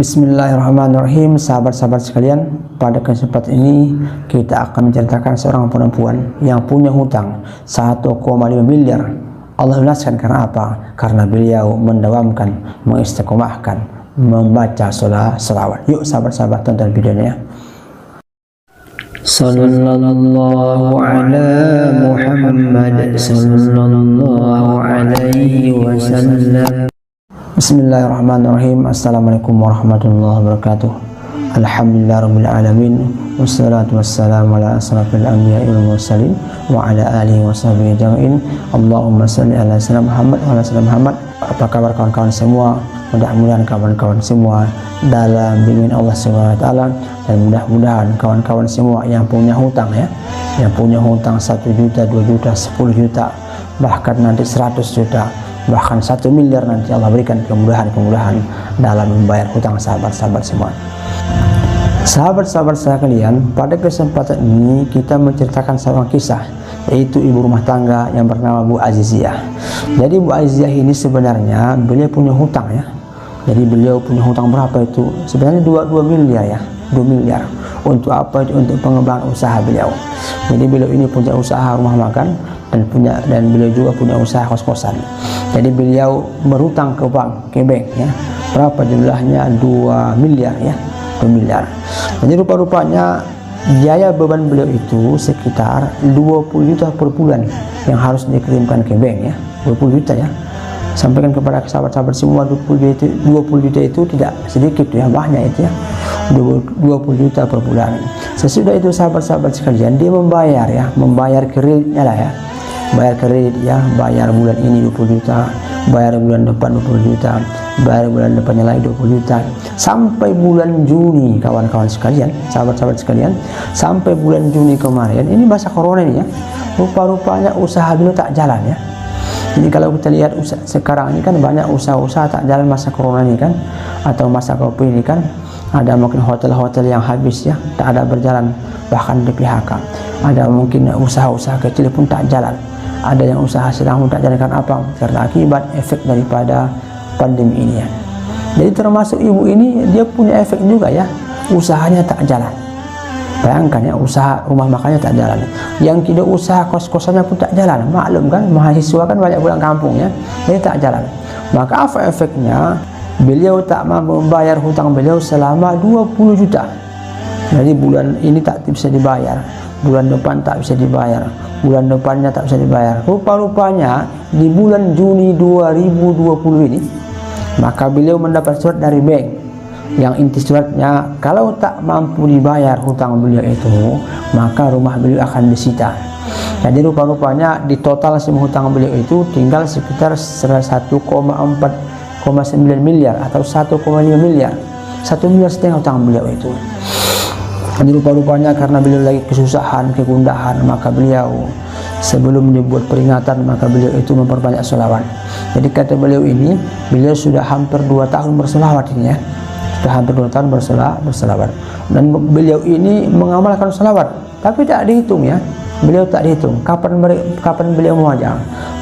Bismillahirrahmanirrahim. Sahabat-sahabat sekalian, pada kesempatan ini kita akan menceritakan seorang perempuan yang punya hutang 1,5 miliar. Allah lunaskan karena apa? Karena beliau mendawamkan, mengistiqomahkan, membaca selawat. Yuk sahabat-sahabat, tonton videonya. Sallallahu ala Muhammad sallallahu alaihi wasallam. Bismillahirrahmanirrahim. Assalamualaikum warahmatullahi wabarakatuh. Alhamdulillahirabbil alamin. Wassalatu wassalamu ala asrafil anbiya'i wal mursalin wa ala alihi washabihi ajma'in. Allahumma shalli ala sayyidina Muhammad wa ala sayyidina Muhammad. Apa kabar kawan-kawan semua? Mudah-mudahan kawan-kawan semua dalam bimbingan Allah Subhanahu wa taala, dan mudah-mudahan kawan-kawan semua yang punya hutang yang punya hutang 1 juta, 2 juta, 10 juta, bahkan nanti 100 juta, bahkan 1 miliar, nanti Allah berikan kemudahan dalam membayar hutang sahabat-sahabat semua. Sahabat-sahabat sekalian, pada kesempatan ini kita menceritakan sebuah kisah, yaitu ibu rumah tangga yang bernama Bu Aziziyah. Jadi Bu Aziziyah ini sebenarnya beliau punya hutang Jadi beliau punya hutang berapa itu? Sebenarnya 2 miliar 2 miliar. Untuk apa itu? Untuk pengembangan usaha beliau. Jadi beliau ini punya usaha rumah makan dan beliau juga punya usaha kos-kosan. Jadi beliau berhutang ke bank, Berapa jumlahnya? 2 miliar 2 miliar. Jadi rupa-rupanya biaya beban beliau itu sekitar 20 juta per bulan yang harus dikirimkan ke bank 20 juta Sampaikan kepada sahabat-sahabat semua, 20 juta itu tidak sedikit banyak itu 20 juta per bulan. Sesudah itu sahabat-sahabat sekalian, dia membayar kreditnya bayar kredit bayar bulan ini 20 juta, bayar bulan depan 20 juta, bayar bulan depannya lagi 20 juta, sampai bulan Juni kawan-kawan sekalian, sahabat-sahabat sekalian, sampai bulan Juni kemarin, ini masa corona ini rupa-rupanya usaha beliau tak jalan Jadi kalau kita lihat sekarang ini kan banyak usaha-usaha tak jalan masa corona ini atau masa Covid ini ada mungkin hotel-hotel yang habis tak ada berjalan, bahkan di PHK. Ada mungkin usaha-usaha kecil pun tak jalan. Ada yang usaha sedang pun tak jalan. Karena apa? Karena akibat efek daripada pandemi ini Jadi termasuk ibu ini, dia punya efek juga usahanya tak jalan. Bayangkan usaha rumah makannya tak jalan. Yang tidak usaha kos-kosannya pun tak jalan. Maklum kan, mahasiswa kan banyak pulang kampung jadi tak jalan. Maka apa efeknya? Beliau tak mampu membayar hutang beliau selama 20 juta. Jadi bulan ini tak bisa dibayar, bulan depan tak bisa dibayar, bulan depannya tak bisa dibayar. Rupa-rupanya di bulan Juni 2020 ini, maka beliau mendapat surat dari bank yang inti suratnya, kalau tak mampu dibayar hutang beliau itu, maka rumah beliau akan disita. Jadi rupa-rupanya di total semua hutang beliau itu tinggal sekitar 1,9 miliar atau 1,5 miliar, 1,5 miliar hutang beliau itu. Jadi rupa-rupanya karena beliau lagi kesusahan, kegundahan, maka beliau sebelum dibuat peringatan, maka beliau itu memperbanyak selawat. Jadi kata beliau ini, beliau sudah hampir 2 tahun berselawat ini sudah hampir 2 tahun berselawat. Dan beliau ini mengamalkan selawat, tapi tak dihitung beliau tak dihitung kapan beliau mau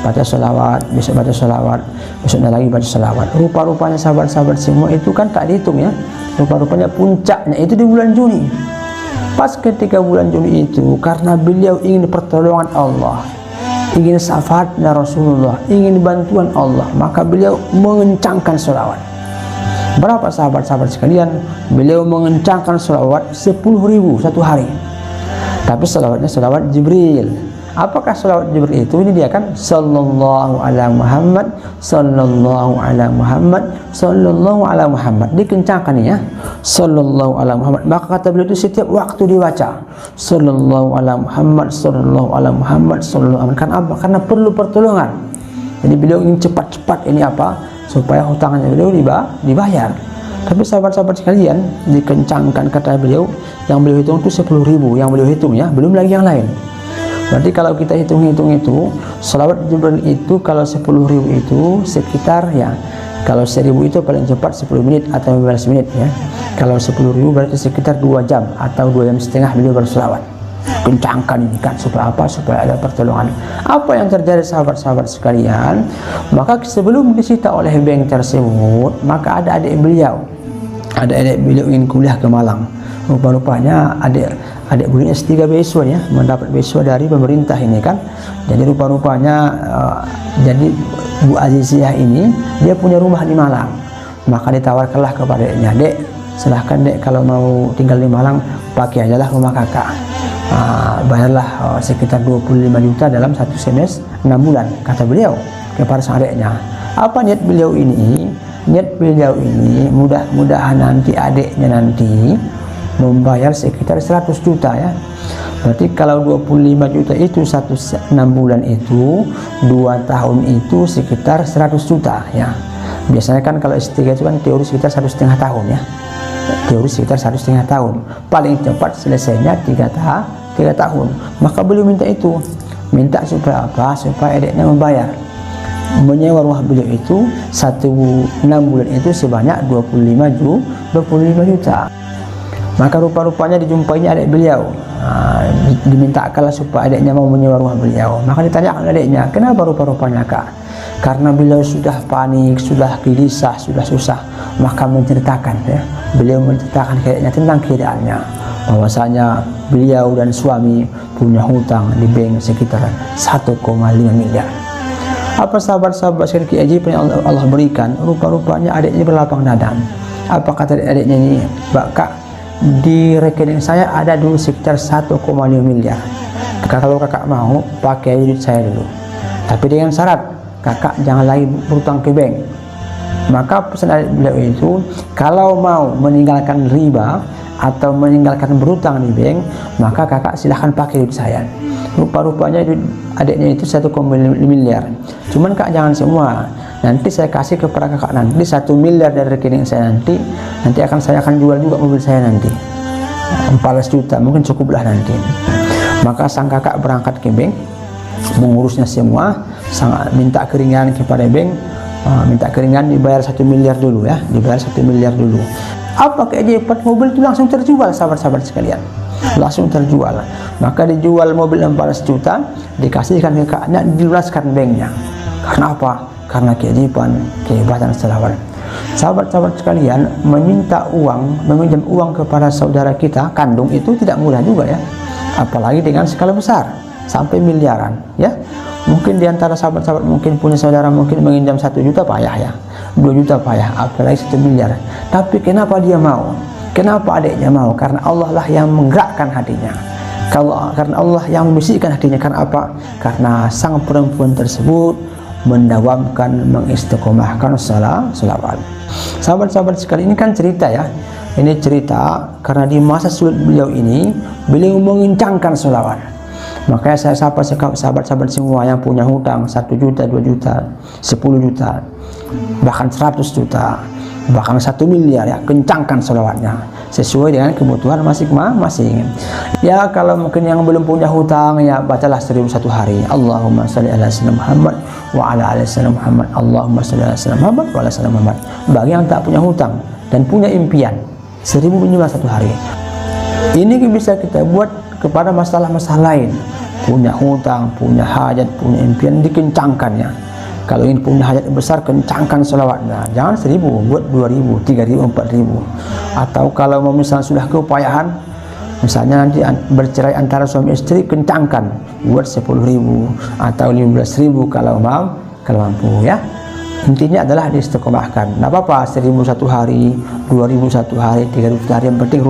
baca selawat, besok baca selawat, besoknya lagi baca selawat. Rupa-rupanya sahabat-sahabat semua itu kan tak dihitung rupa-rupanya puncaknya itu di bulan Juni. Pas ketika bulan Juni itu, karena beliau ingin pertolongan Allah, ingin syafaatnya Rasulullah, ingin bantuan Allah, maka beliau mengencangkan selawat. Berapa sahabat-sahabat sekalian? Beliau mengencangkan selawat 10.000 satu hari. Tapi selawatnya selawat Jibril. Apakah selawat Jibril itu? Ini dia kan, sallallahu ala Muhammad, sallallahu ala Muhammad, sallallahu ala Muhammad. Dikencangkan sallallahu ala Muhammad. Maka kata beliau itu setiap waktu dibaca sallallahu ala Muhammad, sallallahu ala Muhammad, sallallahu ala Muhammad. Karena apa? Karena perlu pertolongan. Jadi beliau ingin cepat-cepat supaya hutangnya beliau dibayar. Tapi sahabat-sahabat sekalian, dikencangkan kata beliau, yang beliau hitung itu 10.000 yang beliau hitung belum lagi yang lain. Berarti kalau kita hitung-hitung itu, selawat Jibril itu kalau 10.000 itu sekitar kalau 1.000 itu paling cepat 10 menit atau 15 menit Kalau 10.000 berarti sekitar 2 jam atau 2 jam setengah beliau berselawat. Kencangkan ini supaya apa? Supaya ada pertolongan. Apa yang terjadi sahabat-sahabat sekalian? Maka sebelum disita oleh bank tersebut, maka ada adik beliau adik beliau ingin kuliah ke Malang. Rupa-rupanya adik beliau S3 beasiswa ya, mendapat beasiswa dari pemerintah ini kan. Jadi rupa-rupanya jadi Bu Aziziah ini dia punya rumah di Malang. Maka ditawarkanlah kepada adiknya, "Dek, silahkan dek, kalau mau tinggal di Malang pakai aja lah rumah kakak. Bayarlah sekitar 25 juta dalam 1 semester 6 bulan," kata beliau kepada sang adiknya. Apa niat beliau ini? Niat beliau ini mudah-mudahan nanti adiknya nanti membayar sekitar 100 juta ya. Berarti kalau 25 juta itu 6 bulan itu 2 tahun itu sekitar 100 juta ya. Biasanya kan kalau S3 itu kan teori sekitar 1,5 tahun ya. Teori sekitar 1,5 tahun. Paling cepat selesainya 3 tahun. Maka beliau minta itu. Minta supaya apa? Supaya adiknya membayar. Menyewa rumah beliau itu 6 bulan itu sebanyak 25 juta. Maka rupa-rupanya dijumpainya adik beliau. Dimintakanlah supaya adiknya mau menyewa rumah beliau. Maka ditanyakan adiknya, "Kenapa rupa-rupanya kak?" Karena beliau sudah panik, sudah gelisah, sudah susah. Maka menceritakan ya, beliau menceritakan adiknya tentang keadaannya, bahwasanya beliau dan suami punya hutang di bank sekitar 1,5 miliar. Apa sahabat-sahabat sekalian keajaiban yang Allah berikan? Rupa-rupanya adiknya berlapang dada. Apa kata adiknya ini? "Kak, di rekening saya ada dulu sekitar 1,5 miliar. Kalau kakak mau pakai duit saya dulu. Tapi dengan syarat kakak jangan lagi berutang ke bank." Maka pesan adik beliau itu, kalau mau meninggalkan riba atau meninggalkan berutang di bank, maka kakak silahkan pakai duit saya. Rupa-rupanya adiknya itu 1,5 miliar. Cuman kak jangan semua. Nanti saya kasih kepada kakak nanti 1 miliar dari rekening saya nanti saya akan jual juga mobil saya nanti. 14 juta mungkin cukuplah nanti. Maka sang kakak berangkat ke bank, mengurusnya semua, minta keringanan kepada bank, minta keringanan dibayar 1 miliar dulu ya, dibayar 1 miliar dulu. Apa keajaiban, mobil itu langsung terjual sahabat-sahabat sekalian. Langsung terjual. Maka dijual mobil 14 juta, dikasihkan ke kakaknya, dilunaskan banknya. Karena apa? Karena keajaiban, kehebatan selawat. Sahabat-sahabat sekalian, meminjam uang kepada saudara kita kandung itu tidak mudah juga ya. Apalagi dengan skala besar, sampai miliaran ya. Mungkin diantara sahabat-sahabat mungkin punya saudara mungkin menginjam 1 juta payah ya, 2 juta payah, apalagi 1 miliar. Tapi kenapa dia mau? Kenapa adiknya mau? Karena Allah lah yang menggerakkan hatinya. Karena Allah yang membisikkan hatinya. Karena apa? Karena sang perempuan tersebut mendawamkan, mengistiqomahkan salawat. Sahabat-sahabat sekalian, ini kan cerita ya. Ini cerita karena di masa sulit beliau ini, beliau mengencangkan salawat. Makanya saya sapa sahabat-sahabat semua yang punya hutang 1 juta, 2 juta, 10 juta, bahkan 100 juta, bahkan 1 miliar ya, kencangkan sholawatnya sesuai dengan kebutuhan masing-masing. Ya kalau mungkin yang belum punya hutang ya bacalah 1001 hari. Allahumma sholli ala sayyidina Muhammad wa ala ali sayyidina Muhammad. Allahumma sholli ala sayyidina Muhammad wa ala sayyidina Muhammad. Bagi yang tak punya hutang dan punya impian, 1000 minimal 1 hari. Ini bisa kita buat kepada masalah-masalah lain. Punya hutang, punya hajat, punya impian, dikencangkannya. Kalau ingin punya hajat besar, kencangkan sholawatnya. Jangan 1000, buat 2000, 3000, 4000. Atau kalau mau misalnya sudah keupayahan, misalnya nanti bercerai antara suami istri, kencangkan, buat 10.000 atau 15.000 kalau mampu ya. Intinya adalah diistiqomahkan. Tidak apa-apa 1000 1 hari, 2000 1 hari, 3000 1 hari, yang penting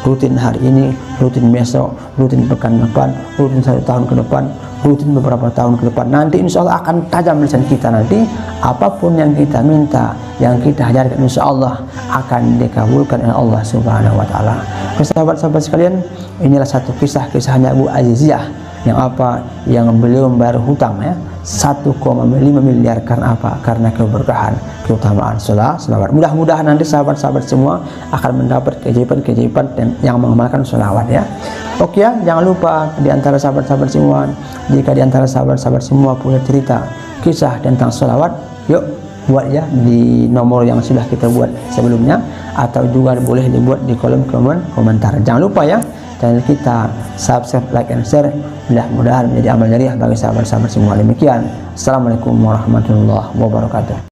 rutin hari ini, rutin besok, rutin pekan depan, rutin 1 tahun ke depan, rutin beberapa tahun ke depan. Nanti insya Allah akan tajam lisan kita. Nanti apapun yang kita minta, yang kita hajarkan, insya Allah akan dikabulkan oleh Allah Subhanahu wa Ta'ala. Sahabat-sahabat sekalian, inilah satu kisahnya Bu Aziziah yang beliau membayar hutang ya 1,5 miliar. Karena apa? Karena keberkahan, keutamaan sholawat. Mudah-mudahan nanti sahabat-sahabat semua akan mendapat keajaiban yang mengamalkan sholawat ya. Oke ya, jangan lupa di antara sahabat-sahabat semua, jika di antara sahabat-sahabat semua punya cerita kisah tentang sholawat, yuk buat ya di nomor yang sudah kita buat sebelumnya, atau juga boleh dibuat di kolom komentar. Jangan lupa ya, channel kita subscribe, like, and share. Mudah-mudahan menjadi amal jariah bagi sahabat-sahabat semua. Demikian, assalamualaikum warahmatullahi wabarakatuh.